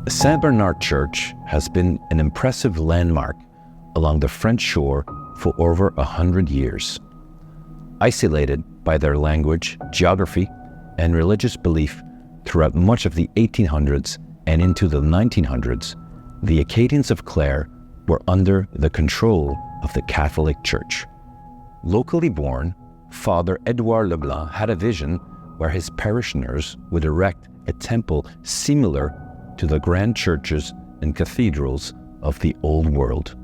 Saint Bernard Church has been an impressive landmark along the French shore for over 100 years. Isolated by their language, geography, and religious belief throughout much of the 1800s and into the 1900s, the Acadians of Clare were under the control of the Catholic Church. Locally born, Father Edouard Leblanc had a vision where his parishioners would erect a temple similar to the grand churches and cathedrals of the Old World.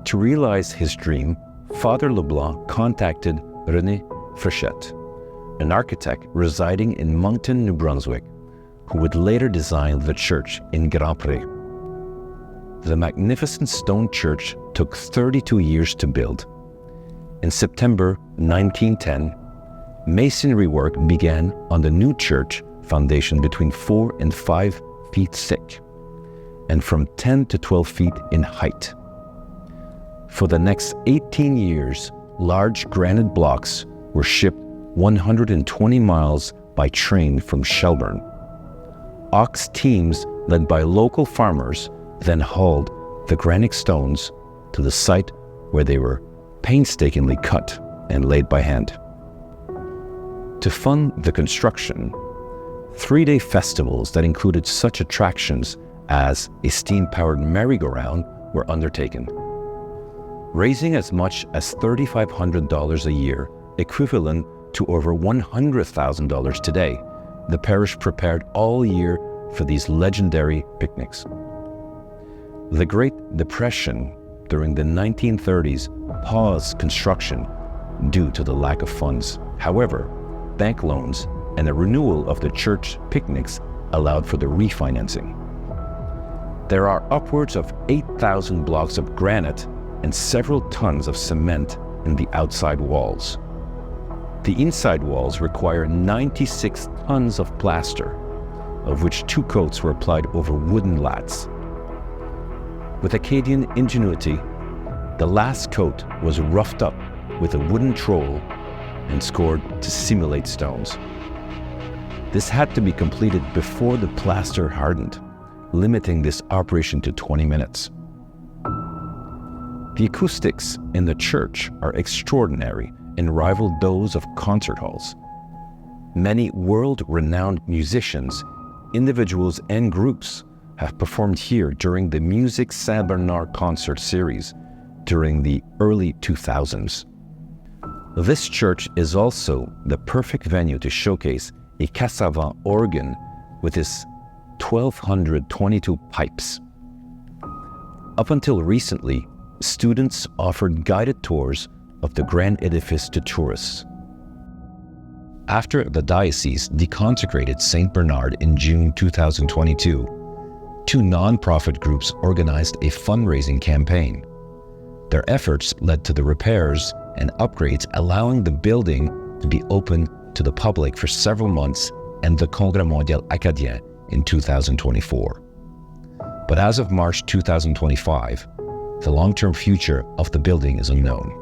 To realize his dream, Father Leblanc contacted René Frechette, an architect residing in Moncton, New Brunswick, who would later design the church in Grand Pré. The magnificent stone church took 32 years to build. In September 1910, masonry work began on the new church foundation between 4 and 5 feet thick, and from 10 to 12 feet in height. For the next 18 years, large granite blocks were shipped 120 miles by train from Shelburne. Ox teams led by local farmers then hauled the granite stones to the site where they were painstakingly cut and laid by hand. To fund the construction, 3-day festivals that included such attractions as a steam-powered merry-go-round were undertaken. Raising as much as $3,500 a year, equivalent to over $100,000 today, the parish prepared all year for these legendary picnics. The Great Depression during the 1930s paused construction due to the lack of funds. However, bank loans and a renewal of the church picnics allowed for the refinancing. There are upwards of 8,000 blocks of granite and several tons of cement in the outside walls. The inside walls require 96 tons of plaster, of which 2 coats were applied over wooden lats. With Acadian ingenuity, the last coat was roughed up with a wooden trowel and scored to simulate stones. This had to be completed before the plaster hardened, limiting this operation to 20 minutes. The acoustics in the church are extraordinary and rival those of concert halls. Many world-renowned musicians, individuals and groups have performed here during the Music Saint Bernard concert series during the early 2000s. This church is also the perfect venue to showcase a cassavant organ with its 1,222 pipes. Up until recently, students offered guided tours of the grand edifice to tourists. After the diocese deconsecrated St. Bernard in June 2022, 2 non-profit groups organized a fundraising campaign. Their efforts led to the repairs and upgrades, allowing the building to be open to the public for several months and the Congrès Mondial Acadien in 2024. But as of March 2025, the long-term future of the building is unknown.